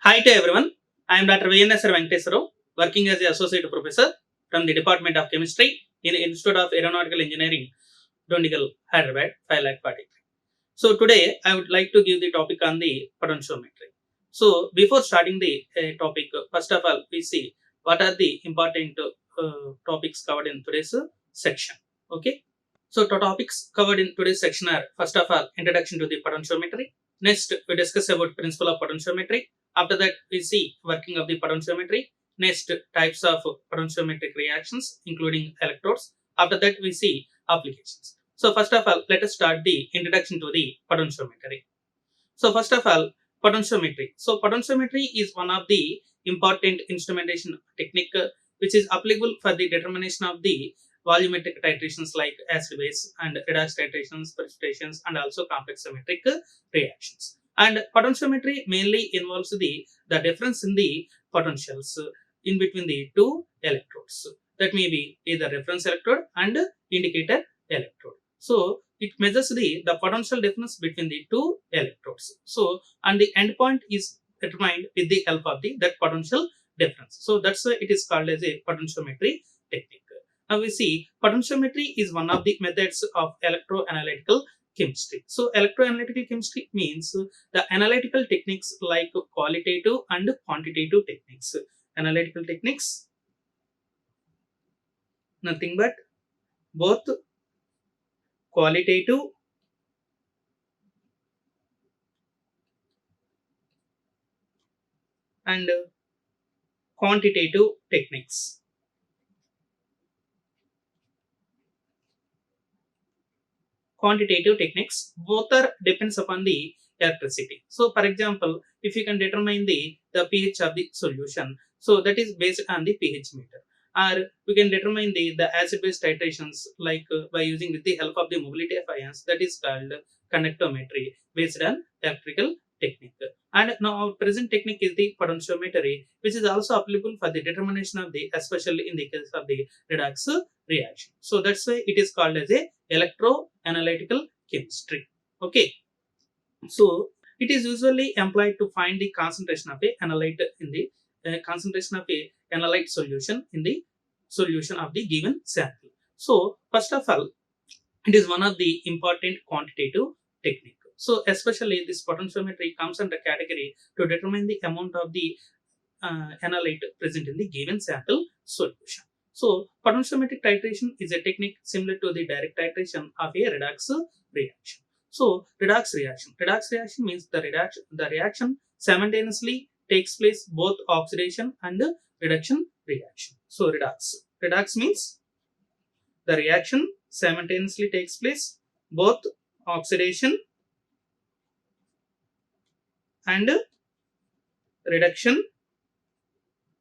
Hi to everyone. I am Dr. VNSR Venkateswara Rao, working as the Associate Professor from the Department of Chemistry in the Institute of Aeronautical Engineering, Dundigal, Hyderabad, 5,43. So today I would like to give the topic on the potentiometry. So before starting the topic, first of all, we see what are the important topics covered in today's section. Okay. So the topics covered in today's section are first of all introduction to the potentiometry. Next, we discuss about principle of potentiometry. After that, we see working of the potentiometry. Next, types of potentiometric reactions, including electrodes. After that, we see applications. So first of all, let us start the introduction to the potentiometry. So first of all, potentiometry. So potentiometry is one of the important instrumentation technique which is applicable for the determination of the volumetric titrations like acid base and redox titrations, precipitations, and also complex symmetric reactions. And potentiometry mainly involves the difference in the potentials in between the two electrodes. That may be either reference electrode and indicator electrode. So it measures the potential difference between the two electrodes. So and the endpoint is determined with the help of that potential difference. So that's why it is called as a potentiometry technique. Now we see potentiometry is one of the methods of electroanalytical chemistry. So electroanalytical chemistry means the analytical techniques like qualitative and quantitative techniques. Analytical techniques, nothing but both qualitative and quantitative techniques. Quantitative techniques both are depends upon the electricity. So for example, if you can determine the pH of the solution, so that is based on the pH meter, or we can determine the acid base titrations like by using with the help of the mobility of ions, that is called conductometry based on electrical technique. And now our present technique is the potentiometry, which is also applicable for the determination of the, especially in the case of the redox reaction. So that's why it is called as a electroanalytical chemistry. Okay. So it is usually employed to find the concentration of a analyte in the concentration of a analyte solution in the solution of the given sample. So first of all, it is one of the important quantitative technique. So especially this potentiometry comes under category to determine the amount of the analyte present in the given sample solution. So potentiometric titration is a technique similar to the direct titration of a redox reaction. So redox reaction means the reaction simultaneously takes place both oxidation and reduction reaction. So redox means the reaction simultaneously takes place both oxidation and reduction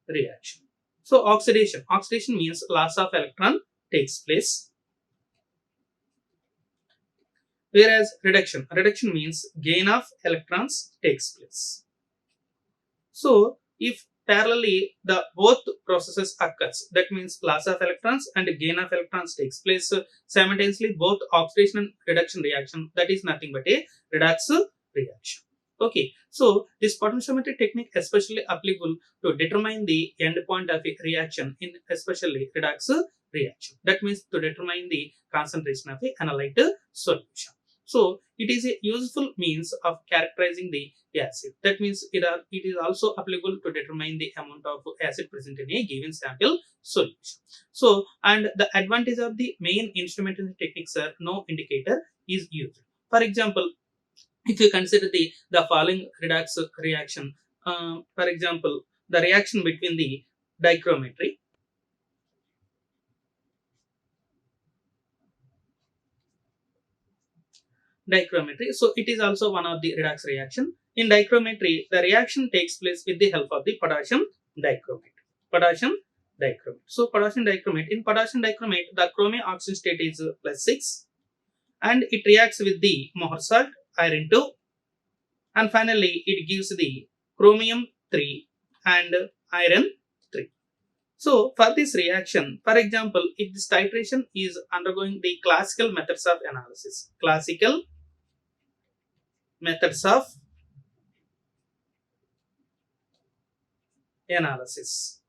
reaction. So oxidation means loss of electron takes place, whereas reduction means gain of electrons takes place. So if parallelly the both processes occurs, that means loss of electrons and gain of electrons takes place simultaneously, both oxidation and reduction reaction, that is nothing but a redox reaction. Okay, so this potentiometry technique especially applicable to determine the endpoint of a reaction in especially redox reaction. That means to determine the concentration of a analyte solution. So it is a useful means of characterizing the acid. That means it is also applicable to determine the amount of acid present in a given sample solution. So and the advantage of the main instrumentation techniques are no indicator is used. For example, if you consider the following redox reaction, for example, the reaction between the dichrometry, so it is also one of the redox reaction. In dichrometry, the reaction takes place with the help of the potassium dichromate. So potassium dichromate, in potassium dichromate, the chromium oxygen state is +6, and it reacts with the Mohr salt, iron 2, and finally it gives the chromium 3 and iron 3. So for this reaction, for example, if this titration is undergoing the classical methods of analysis, analysis.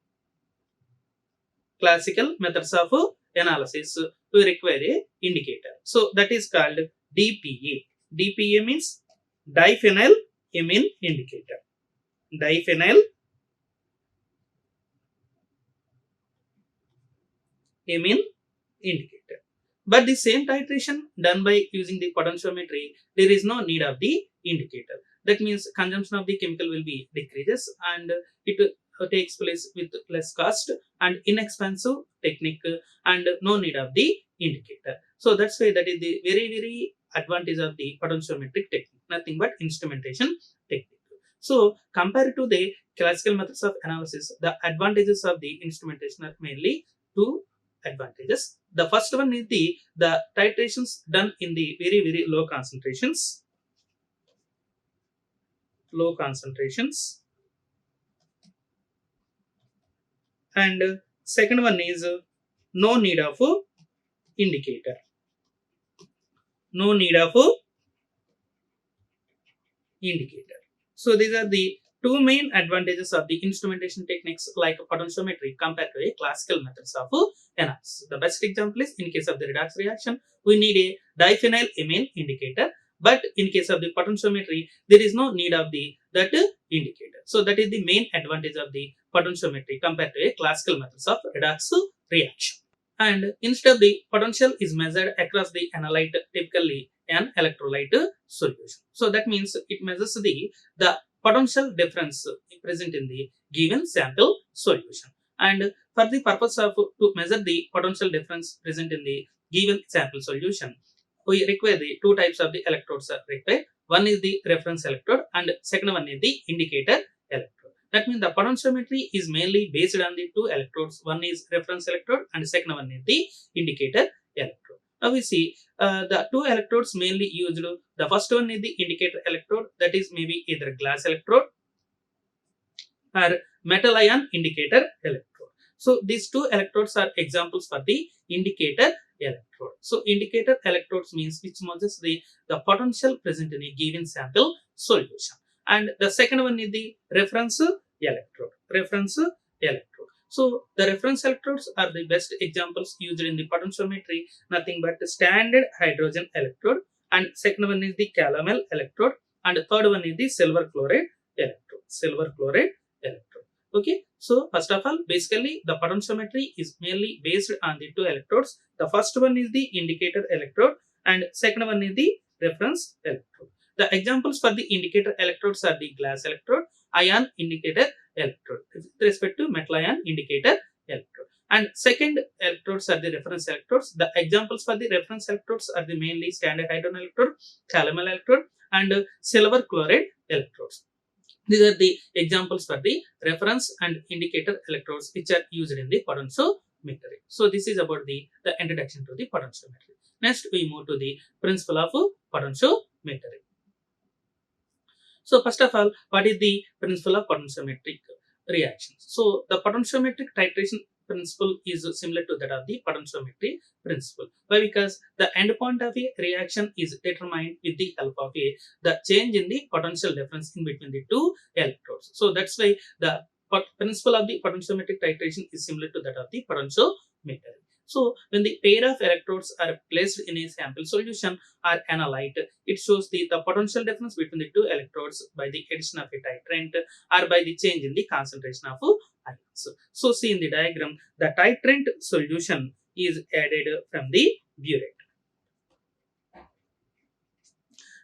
Classical methods of analysis we require a indicator. So that is called DPA. DPA means diphenyl amine indicator. Diphenyl amine indicator. But the same titration done by using the potentiometry, there is no need of the indicator. That means consumption of the chemical will be decreases and it takes place with less cost and inexpensive technique and no need of the indicator. So that's why that is the very advantage of the potentiometric technique, nothing but instrumentation technique. So compared to the classical methods of analysis, the advantages of the instrumentation are mainly two advantages. The first one is the titrations done in the very low concentrations. Low concentrations. And second one is no need of indicator. No need of indicator. So these are the two main advantages of the instrumentation techniques like potentiometry compared to a classical methods of analysis. The best example is in case of the redox reaction, we need a diphenyl amine indicator, but in case of the potentiometry, there is no need of that indicator. So that is the main advantage of the potentiometry compared to a classical methods of redox reaction. And instead the potential is measured across the analyte, typically an electrolyte solution. So that means it measures the potential difference present in the given sample solution. And for the purpose of to measure the potential difference present in the given sample solution, we require the two types of the electrodes are required. One is the reference electrode and second one is the indicator electrode. That means the potentiometry is mainly based on the two electrodes. One is reference electrode and the second one is the indicator electrode. Now we see the two electrodes mainly used. The first one is the indicator electrode, that is maybe either glass electrode or metal ion indicator electrode. So these two electrodes are examples for the indicator electrode. So indicator electrodes means which measures the potential present in a given sample solution. And the second one is the reference electrode. Reference electrode. So the reference electrodes are the best examples used in the potentiometry, nothing but the standard hydrogen electrode. And second one is the calomel electrode. And third one is the silver chloride electrode. Silver chloride electrode. Okay, so first of all, basically the potentiometry is mainly based on the two electrodes. The first one is the indicator electrode and second one is the reference electrode. The examples for the indicator electrodes are the glass electrode, ion indicator electrode with respect to metal ion indicator electrode. And second electrodes are the reference electrodes. The examples for the reference electrodes are the mainly standard hydrogen electrode, calomel electrode and silver chloride electrodes. These are the examples for the reference and indicator electrodes which are used in the potentiometry. So this is about the introduction to the potentiometry. Next we move to the principle of potentiometry. So first of all, what is the principle of potentiometric reactions? So the potentiometric titration principle is similar to that of the potentiometry principle. Why? Because the endpoint of a reaction is determined with the help of the change in the potential difference in between the two electrodes. So that's why the principle of the potentiometric titration is similar to that of the potentiometer. So when the pair of electrodes are placed in a sample solution or analyte, it shows the potential difference between the two electrodes by the addition of a titrant or by the change in the concentration of ions. So see in the diagram, the titrant solution is added from the burette.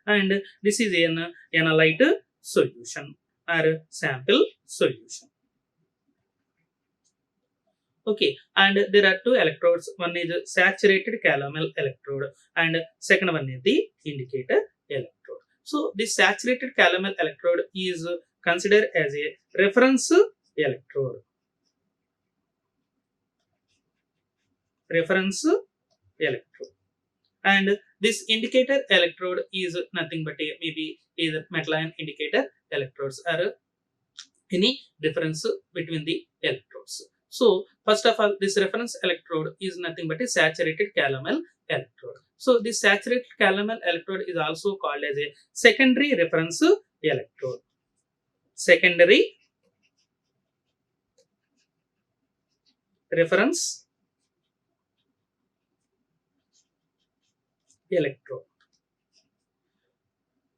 And this is an analyte solution or sample solution. Okay, and there are two electrodes. One is saturated calomel electrode and second one is the indicator electrode. So this saturated calomel electrode is considered as a reference electrode. Reference electrode. And this indicator electrode is nothing but maybe either metal ion indicator electrodes or any difference between the electrodes. So first of all, this reference electrode is nothing but a saturated calomel electrode. So this saturated calomel electrode is also called as a secondary reference electrode. Secondary reference electrode.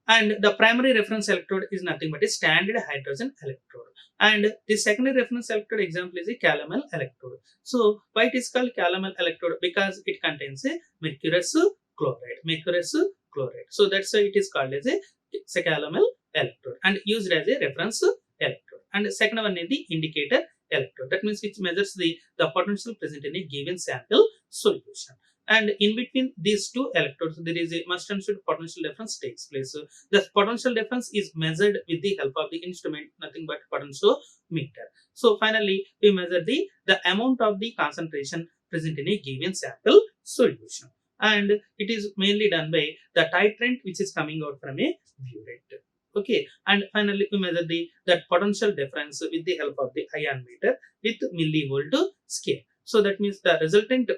And the primary reference electrode is nothing but a standard hydrogen electrode. And the secondary reference electrode example is a calomel electrode. So why it is called calomel electrode? Because it contains a mercurous chloride. Mercurous chloride. So that's why it is called as a calomel electrode and used as a reference electrode. And the second one is the indicator electrode. That means which measures the potential present in a given sample solution. And in between these two electrodes, there is a must and should potential difference takes place. So the potential difference is measured with the help of the instrument, nothing but potentiometer. So finally, we measure the amount of the concentration present in a given sample solution. And it is mainly done by the titrant which is coming out from a burette. Okay, and finally we measure that potential difference with the help of the ion meter with millivolt scale. So that means the resultant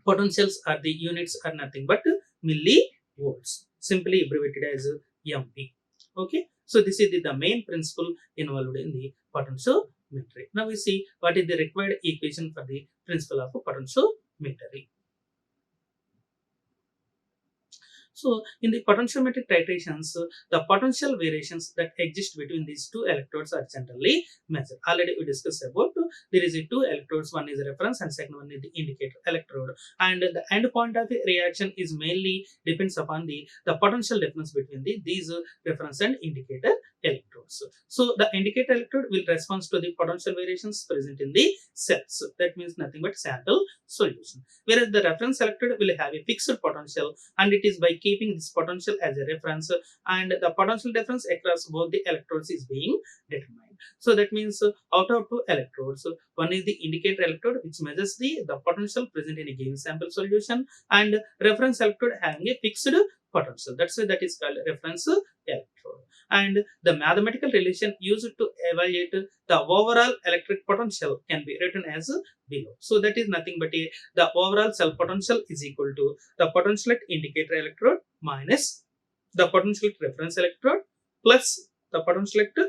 potentials are the units are nothing but millivolts, simply abbreviated as MP. Okay, so this is the main principle involved in the potentiometry. Now we see what is the required equation for the principle of potentiometry. So in the potentiometric titrations, the potential variations that exist between these two electrodes are generally measured. Already we discussed about there is a two electrodes, one is a reference and second one is the indicator electrode. And the end point of the reaction is mainly depends upon the potential difference between these reference and indicator electrodes. So the indicator electrode will respond to the potential variations present in the cells. That means nothing but sample solution. Whereas the reference electrode will have a fixed potential, and it is by keeping this potential as a reference, and the potential difference across both the electrodes is being determined. So that means out of two electrodes, one is the indicator electrode which measures the potential present in a given sample solution, and reference electrode having a fixed potential. That's why that is called reference electrode. And the mathematical relation used to evaluate the overall electric potential can be written as below. So that is nothing but the overall cell potential is equal to the potential at indicator electrode minus the potential at reference electrode plus the potential at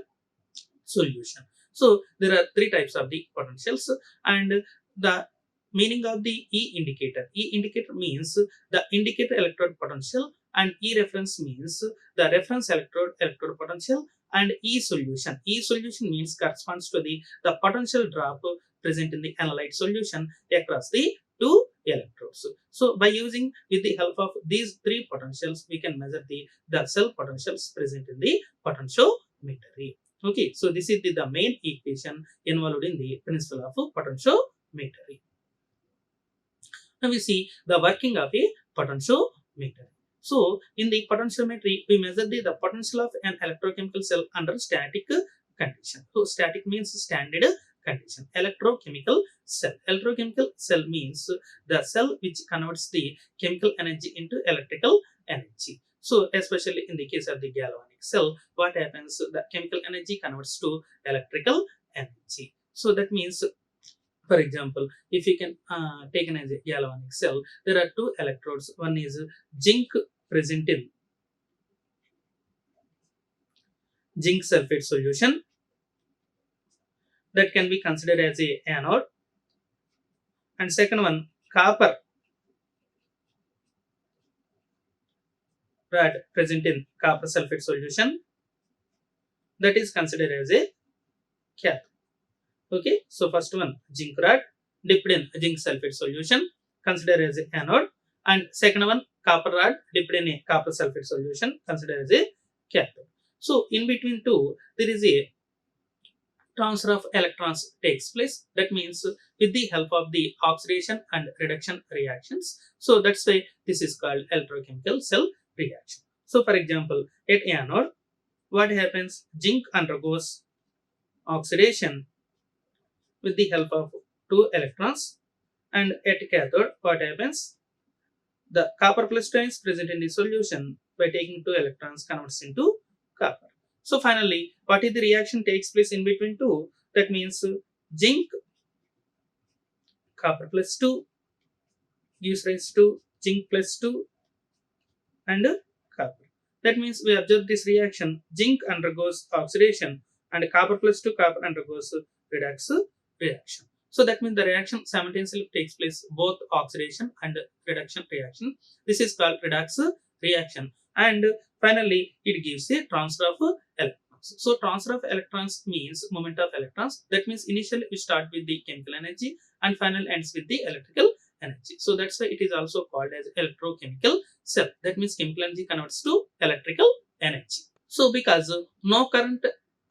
solution. So there are three types of the potentials, and the meaning of the E indicator. E indicator means the indicator electrode potential, and E reference means the reference electrode potential, and E solution. E solution means corresponds to the potential drop present in the analyte solution across the two electrodes. So by using with the help of these three potentials, we can measure the cell potentials present in the potentiometry. Okay, so this is the main equation involved in the principle of potentiometry. Now we see the working of a potentiometer. So in the potentiometry, we measure the potential of an electrochemical cell under static condition. So static means standard condition. Electrochemical cell. Electrochemical cell means the cell which converts the chemical energy into electrical energy. So especially in the case of the galvanic cell, what happens? The chemical energy converts to electrical energy. So that means, for example, if you can take an as a galvanic cell, there are two electrodes. One is zinc present in zinc sulfate solution that can be considered as a anode, and second one copper rod present in copper sulfate solution that is considered as a cathode. Okay, so first one zinc rod dipped in zinc sulfate solution considered as a anode, and second one copper rod dipped in a copper sulfate solution considered as a cathode. So in between two there is a transfer of electrons takes place. That means with the help of the oxidation and reduction reactions. So that's why this is called electrochemical cell reaction. So for example, at anode, what happens? Zinc undergoes oxidation with the help of two electrons, and at cathode, what happens? The copper plus 2 is present in the solution. By taking two electrons converts into copper. So finally, what is the reaction takes place in between two? That means zinc copper plus 2 gives rise to zinc plus 2 and copper. That means we observe this reaction. Zinc undergoes oxidation and copper plus 2 copper undergoes redox reaction. So that means the reaction simultaneously takes place both oxidation and reduction reaction. This is called redox reaction. And finally, it gives a transfer of electrons. So transfer of electrons means movement of electrons. That means initially we start with the chemical energy and final ends with the electrical energy. So that's why it is also called as electrochemical cell. That means chemical energy converts to electrical energy. So because no current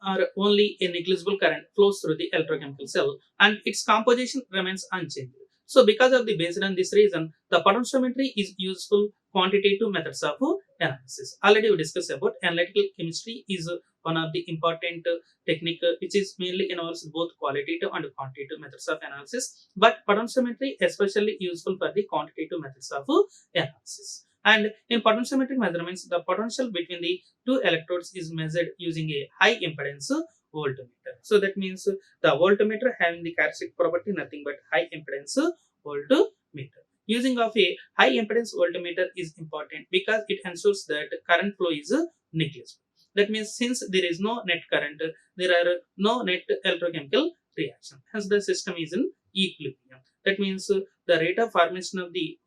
or only a negligible current flows through the electrochemical cell and its composition remains unchanged. So because of the based on this reason, the potentiometry is useful quantitative methods of analysis. Already we discussed about analytical chemistry is one of the important technique which is mainly involves both qualitative and quantitative methods of analysis. But potentiometry especially useful for the quantitative methods of analysis. And in potentiometric measurements, the potential between the two electrodes is measured using a high impedance voltmeter. So that means the voltmeter having the characteristic property nothing but high impedance voltmeter. Using of a high impedance voltmeter is important because it ensures that current flow is negligible. That means since there is no net current, there are no net electrochemical reaction. Hence the system is in equilibrium. That means the rate of formation of the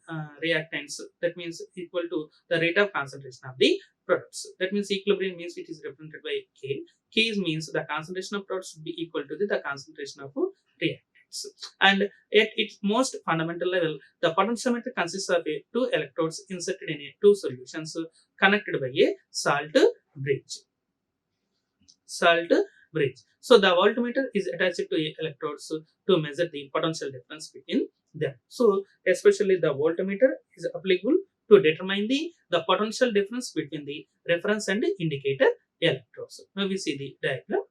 reactants, that means equal to the rate of concentration of the products. That means equilibrium means it is represented by K. K means the concentration of products should be equal to the concentration of reactants. And at its most fundamental level, the potentiometer consists of two electrodes inserted in two solutions connected by a salt bridge. So the voltmeter is attached to electrodes to measure the potential difference between them. So especially the voltmeter is applicable to determine the potential difference between the reference and indicator electrodes. Now we see the diagram.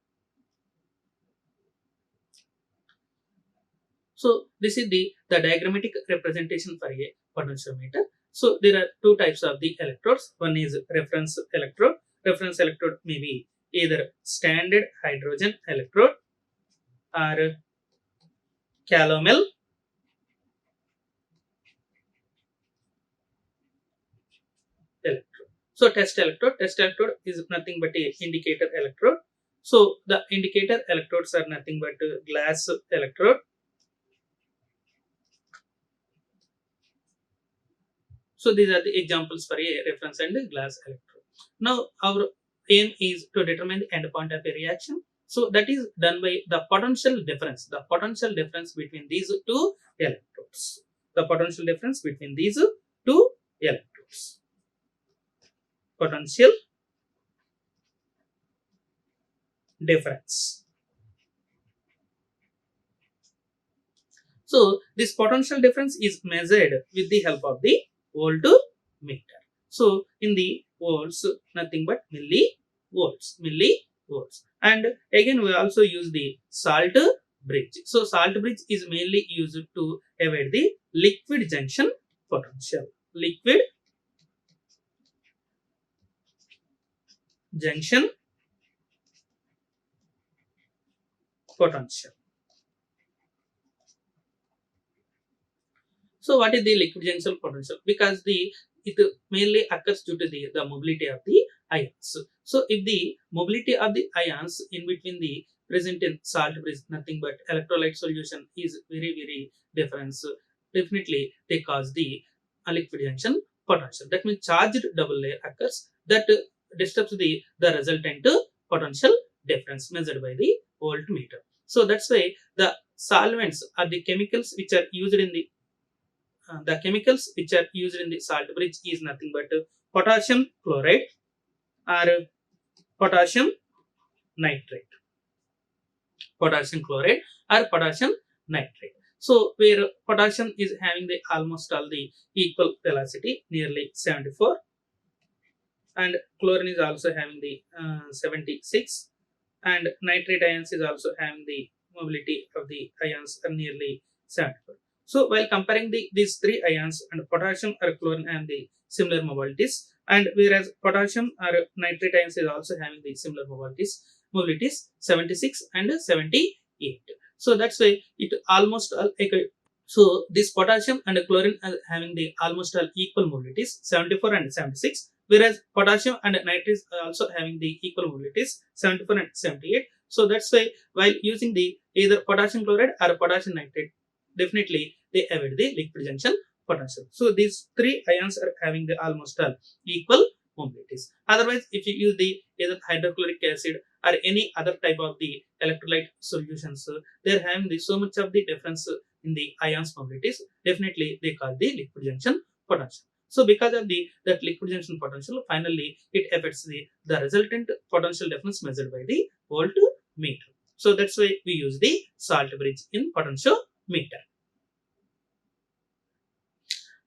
So this is the diagrammatic representation for a potentiometer. So there are two types of the electrodes. One is reference electrode. Reference electrode may be either standard hydrogen electrode or calomel electrode. So test electrode is nothing but a indicator electrode. So the indicator electrodes are nothing but glass electrode. So these are the examples for a reference and glass electrode. Now our aim is to determine the endpoint of a reaction. So that is done by the potential difference between these two electrodes. The potential difference between these two electrodes. Potential difference. So this potential difference is measured with the help of the voltmeter. So in the volts, nothing but millivolts. And again we also use the salt bridge. So salt bridge is mainly used to avoid the liquid junction potential. Liquid junction potential. So what is the liquid junction potential? Because it mainly occurs due to the mobility of the ions. So if the mobility of the ions in between the present in salt bridge nothing but electrolyte solution is very different, definitely they cause the liquid junction potential. That means charged double layer occurs that disturbs the resultant potential difference measured by the voltmeter. So that's why the solvents are the chemicals which are used in the chemicals which are used in the salt bridge is nothing but potassium chloride or potassium nitrate. Potassium chloride or potassium nitrate. So where potassium is having the almost all the equal velocity, nearly 74, and chlorine is also having the 76, and nitrate ions is also having the mobility of the ions are nearly 74. So while comparing these three ions and potassium or chlorine and the similar mobilities, and whereas potassium or nitrate ions is also having the similar mobilities 76 and 78. So that's why it almost all so this potassium and chlorine are having the almost all equal mobilities 74 and 76, whereas potassium and nitrate are also having the equal mobilities 74 and 78. So that's why while using the either potassium chloride or potassium nitrate, definitely they avoid the liquid junction potential. So these three ions are having the almost equal mobilities. Otherwise, if you use the either hydrochloric acid or any other type of the electrolyte solutions, they're having the so much of the difference in the ions mobilities. Definitely, they cause the liquid junction potential. So because of the that liquid junction potential, finally it affects the resultant potential difference measured by the voltmeter. So that's why we use the salt bridge in potentiometer.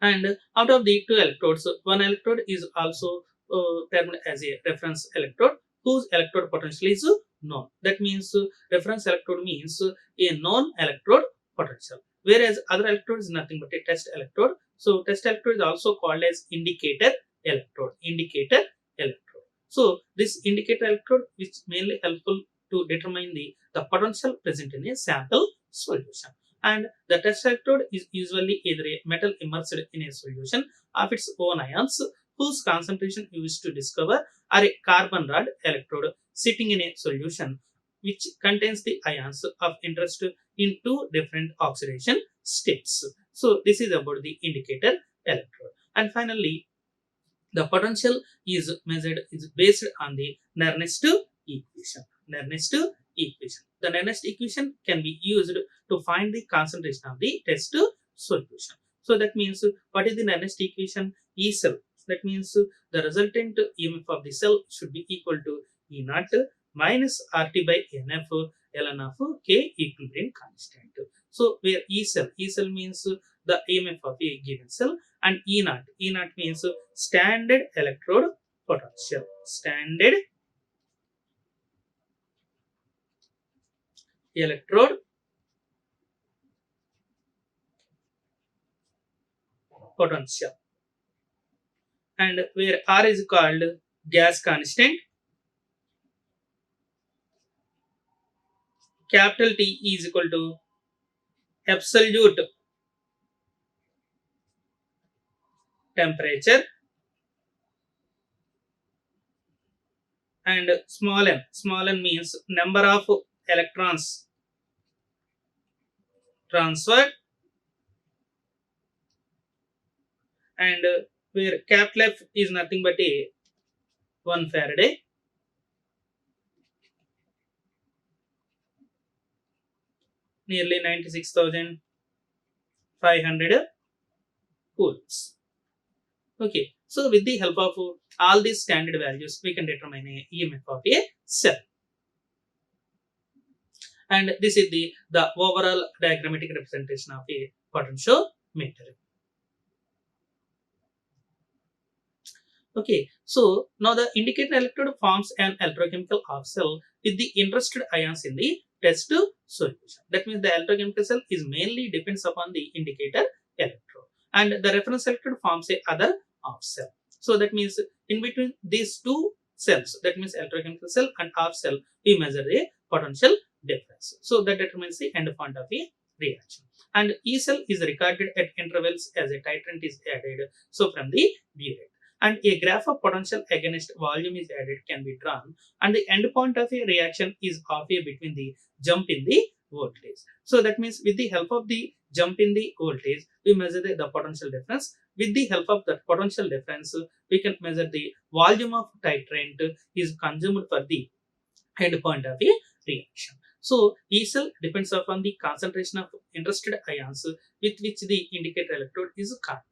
And out of the two electrodes, one electrode is also termed as a reference electrode whose electrode potential is known. That means reference electrode means a known electrode potential, whereas other electrode is nothing but a test electrode. So test electrode is also called as indicator electrode. Indicator electrode. So this indicator electrode is mainly helpful to determine the potential present in a sample solution. And the test electrode is usually either a metal immersed in a solution of its own ions whose concentration used to discover, or a carbon rod electrode sitting in a solution which contains the ions of interest in two different oxidation states. So this is about the indicator electrode. And finally, the potential is measured is based on the Nernst equation. Nernst equation. The Nernst equation can be used to find the concentration of the test solution. So that means what is the Nernst equation? E cell. That means the resultant EMF of the cell should be equal to E naught minus RT by NF ln of K equilibrium constant. So where E cell means the EMF of a given cell, and E naught means standard electrode potential. Standard electrode potential. And where R is called gas constant, capital T is equal to absolute temperature, and small n means number of electrons transferred, and where capital F is nothing but a 1 Faraday, nearly 96,500 coulombs. Okay, so with the help of all these standard values, we can determine a EMF of a cell. And this is the overall diagrammatic representation of a potentiometer. Okay, so now the indicator electrode forms an electrochemical off cell with the interested ions in the test solution. That means the electrochemical cell is mainly depends upon the indicator electrode, and the reference electrode forms a other off cell. So that means in between these two cells, that means electrochemical cell and off cell, we measure the potential difference. So that determines the end point of a reaction. And E cell is recorded at intervals as a titrant is added. So from the burette, and a graph of potential against volume is added can be drawn, and the end point of a reaction is halfway between the jump in the voltage. So that means with the help of the jump in the voltage, we measure the potential difference. With the help of that potential difference, we can measure the volume of titrant is consumed for the end point of a reaction. So E cell depends upon the concentration of interested ions with which the indicator electrode is contact.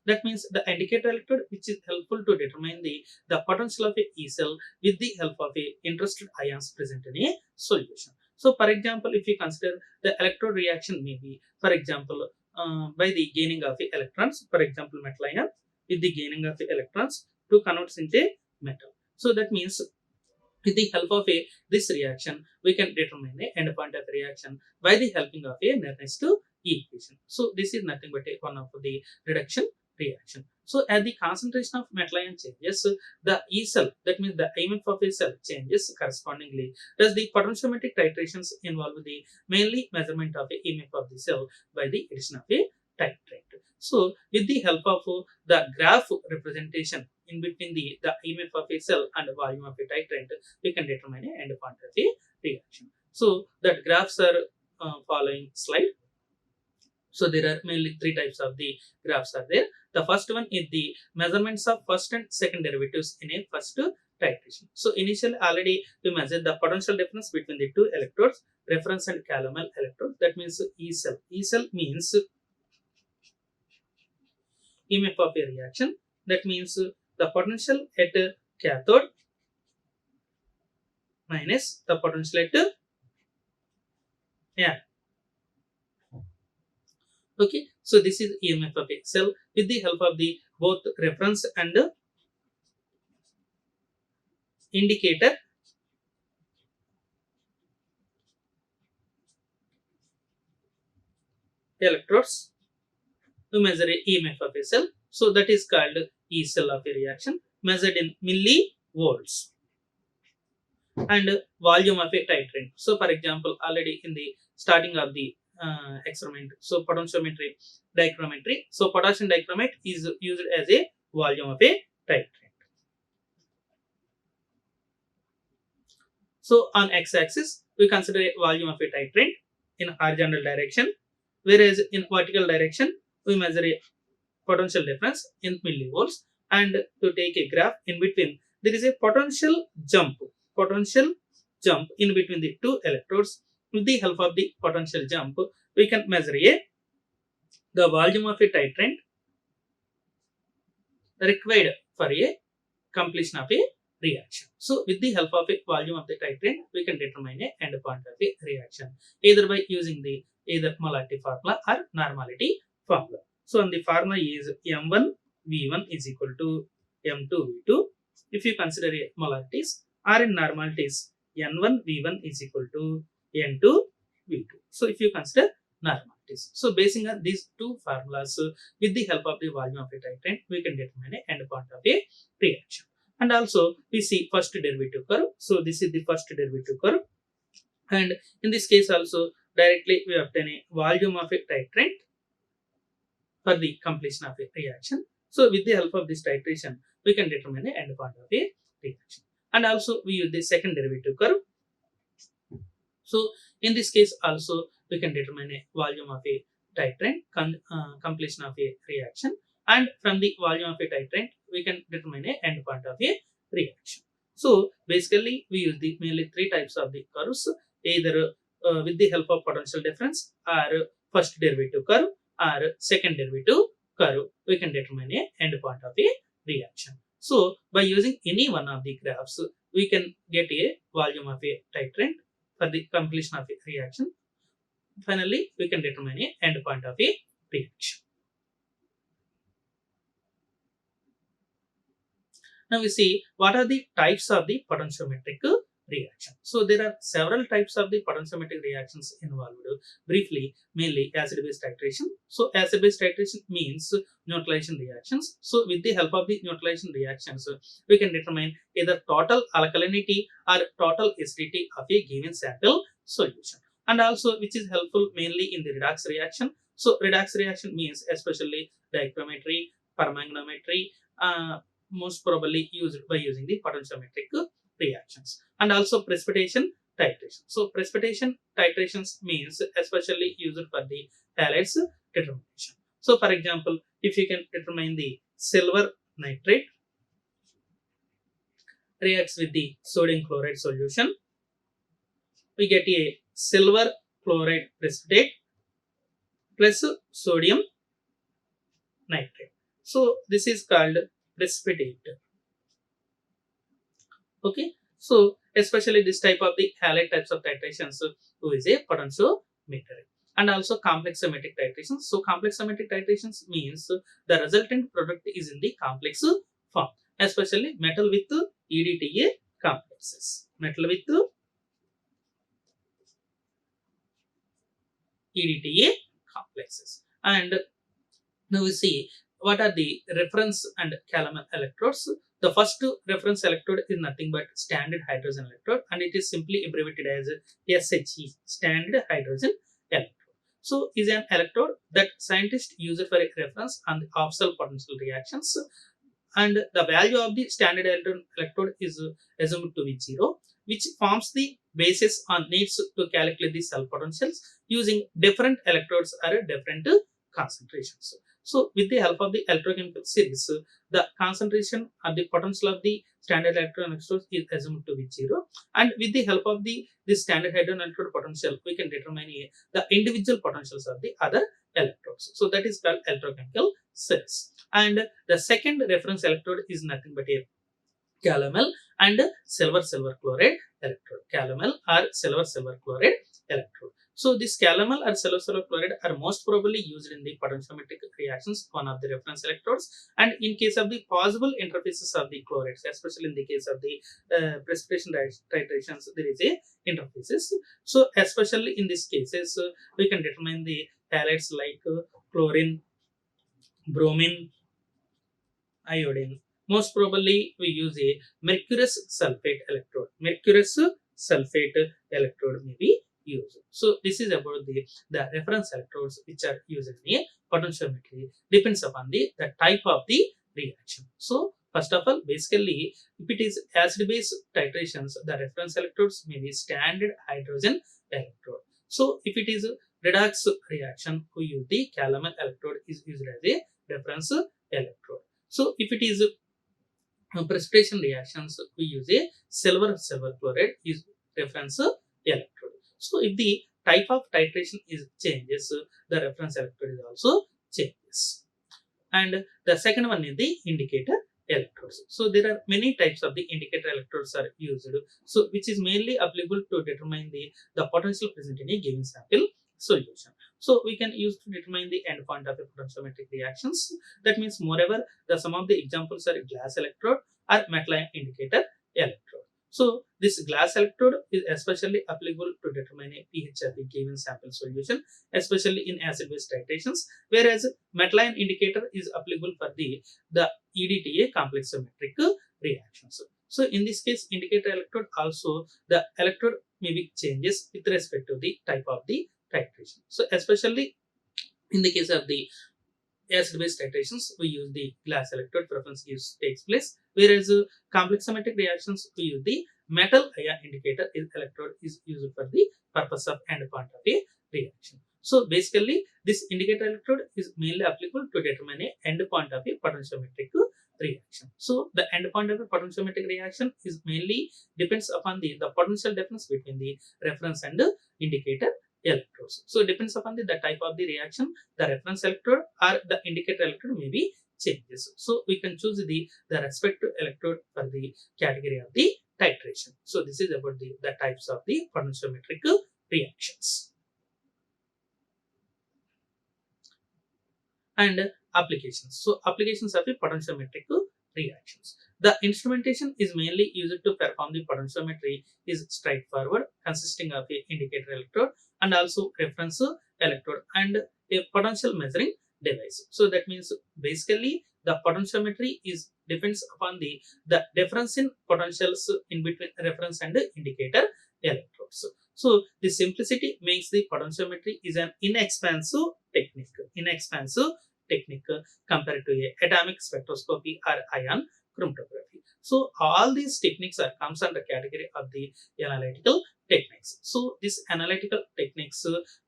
That means the indicator electrode, which is helpful to determine the potential of a E cell with the help of a interested ions present in a solution. So for example, if you consider the electrode reaction may be, for example, by the gaining of electrons, for example, metal ion with the gaining of electrons to convert into metal. So that means with the help of this reaction, we can determine the end point of reaction by the helping of a Nernst equation. So this is nothing but one of the reduction reaction. So as the concentration of metal ion changes, the E cell, that means the EMF of a cell changes correspondingly. Thus the potentiometric titrations involve the mainly measurement of a EMF of the cell by the addition of a titrate. So with the help of the graph representation in between the EMF of a cell and the volume of a titrant, we can determine an end point of a reaction. So that graphs are following slide. So there are mainly three types of the graphs are there. The first one is the measurements of first and second derivatives in a first titration. So initially already we measured the potential difference between the two electrodes, reference and calomel electrodes. That means E cell. E cell means EMF of a reaction. That means the potential at cathode minus the potential at yeah. Okay, so this is EMF of a cell with the help of the both reference and indicator electrodes to measure a EMF of a cell. So that is called E cell of a reaction measured in millivolts and volume of a titrant. So for example, already in the starting of the experiment, so potentiometry, diagrammatic. So potassium dichromate is used as a volume of a titrant. So on x-axis, we consider a volume of a titrant in horizontal direction, whereas in vertical direction, we measure a potential difference in millivolts. And to take a graph in between, there is a potential jump in between the two electrodes. With the help of the potential jump, we can measure the volume of a titrant required for a completion of a reaction. So with the help of a volume of the titrant, we can determine a end point of a reaction either by using the either molarity formula or normality formula. So and the formula is M1 V1 is equal to M2 V2. If you consider a molarities or in normalities, N1 V1 is equal to N2 V2. So if you consider normalities, so basing on these two formulas, with the help of the volume of a titrant, we can determine a end point of a reaction. And also we see first derivative curve. So this is the first derivative curve, and in this case also directly we obtain a volume of a titrant for the completion of a reaction. So with the help of this titration, we can determine the end point of a reaction. And also we use the second derivative curve. So in this case also we can determine a volume of a titrant, completion of a reaction, and from the volume of a titrant we can determine a end point of a reaction. So basically we use the mainly three types of the curves, either with the help of potential difference or first derivative curve or second derivative curve, we can determine a end point of a reaction. So by using any one of the graphs, we can get a volume of a titrant for the completion of a reaction. Finally, we can determine a end point of a reaction. Now we see what are the types of the potentiometric reaction. So there are several types of the potentiometric reactions involved. Briefly, mainly acid-base titration. So acid-base titration means neutralization reactions. So with the help of the neutralization reactions, we can determine either total alkalinity or total acidity of a given sample solution. And also which is helpful mainly in the redox reaction. So redox reaction means especially diagrammatic, permanganometry, most probably used by using the potentiometric reactions, and also precipitation titration. So precipitation titrations means especially used for the halides determination. So for example, if you can determine the silver nitrate reacts with the sodium chloride solution, we get a silver chloride precipitate plus sodium nitrate. So this is called precipitate. Okay, so especially this type of the halide types of titrations, who is a potentiometer, and also complexometric titrations. So complexometric titrations means the resultant product is in the complex form, especially metal with EDTA complexes. Metal with EDTA complexes. And now we see what are the reference and calomel electrodes. The first reference electrode is nothing but standard hydrogen electrode, and it is simply abbreviated as SHE, standard hydrogen electrode. So is an electrode that scientists use it for a reference on the off-cell potential reactions, and the value of the standard electrode is assumed to be 0, which forms the basis on needs to calculate the cell potentials using different electrodes or different concentrations. So with the help of the electrochemical series, the concentration or the potential of the standard electrodes is assumed to be 0, and with the help of the this standard hydrogen electrode potential, we can determine the individual potentials of the other electrodes. So that is called electrochemical series. And the second reference electrode is nothing but a calomel and silver chloride electrode. Calomel or silver chloride electrode. So this calomel or silver chloride are most probably used in the potentiometric reactions, one of the reference electrodes, and in case of the possible interfaces of the chlorides, especially in the case of the precipitation titrations, there is a interfaces. So especially in these cases, we can determine the halides like chlorine, bromine, iodine. Most probably we use a mercurous sulfate electrode. Mercurous sulfate electrode may be used. So this is about the reference electrodes which are used in a potentiometry. Depends upon the type of the reaction. So first of all, basically, if it is acid-base titrations, the reference electrodes may be standard hydrogen electrode. So if it is redox reaction, we use the calomel electrode is used as a reference electrode. So if it is precipitation reactions, we use a silver chloride is reference electrode. So if the type of titration is changes, the reference electrode is also changes. And the second one is the indicator electrodes. So there are many types of the indicator electrodes are used. So which is mainly applicable to determine the potential present in a given sample solution. So we can use to determine the endpoint of a potentiometric reactions. That means moreover, some of the examples are glass electrode or metal ion indicator electrode. So this glass electrode is especially applicable to determine a pH of a given sample solution, especially in acid-base titrations, whereas metal ion indicator is applicable for the EDTA complexometric reactions. So in this case, indicator electrode also the electrode may be changes with respect to the type of the titration. So especially in the case of the acid-base titrations, we use the glass electrode preference use takes place, whereas complexometric reactions we use the metal ion indicator electrode is used for the purpose of endpoint of a reaction. So basically, this indicator electrode is mainly applicable to determine a endpoint of a potentiometric reaction. So the endpoint of a potentiometric reaction is mainly depends upon the potential difference between the reference and the indicator electrodes. So it depends upon the type of the reaction, the reference electrode or the indicator electrode may be changes. So we can choose the respective electrode for the category of the titration. So this is about the types of the potentiometric reactions. And applications. So applications of a potentiometric reactions. The instrumentation is mainly used to perform the potentiometry is straightforward, consisting of a indicator electrode and also reference electrode and a potential measuring device. So that means basically the potentiometry is depends upon the difference in potentials in between reference and indicator electrodes. So the simplicity makes the potentiometry is an inexpensive technique. Compared to a atomic spectroscopy or ion chromatography. So all these techniques comes under category of the analytical techniques. So this analytical techniques,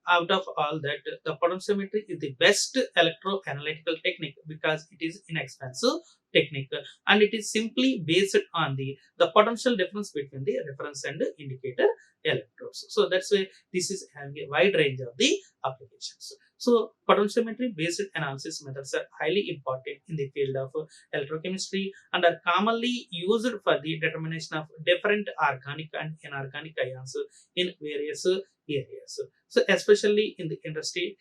out of all that, the potentiometry is the best electroanalytical technique because it is inexpensive technique and it is simply based on the potential difference between the reference and indicator electrodes. So that's why this is having a wide range of the applications. So potentiometry based analysis methods are highly important in the field of electrochemistry and are commonly used for the determination of different organic and inorganic ions in various areas. So especially in the industry,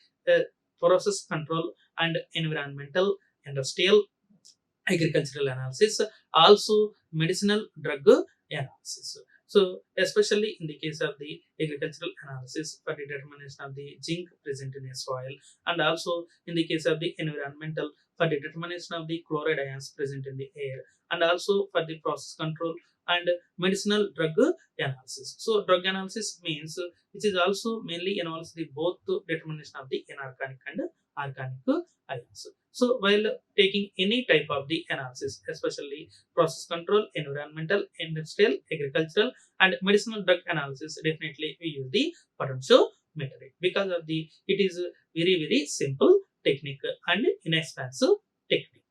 process control and environmental, industrial, agricultural analysis, also medicinal drug analysis. So especially in the case of the agricultural analysis for the determination of the zinc present in a soil, and also in the case of the environmental for the determination of the chloride ions present in the air, and also for the process control and medicinal drug analysis. So drug analysis means which is also mainly involves the both determination of the inorganic and organic ions. So while taking any type of the analysis, especially process control, environmental, industrial, agricultural, and medicinal drug analysis, definitely we use the potentiometry because of the it is a very simple technique and inexpensive technique.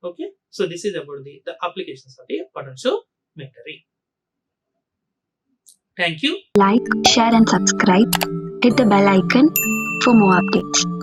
Okay, so this is about the applications of the potentiometry. Thank you. Like, share and subscribe. Hit the bell icon for more updates.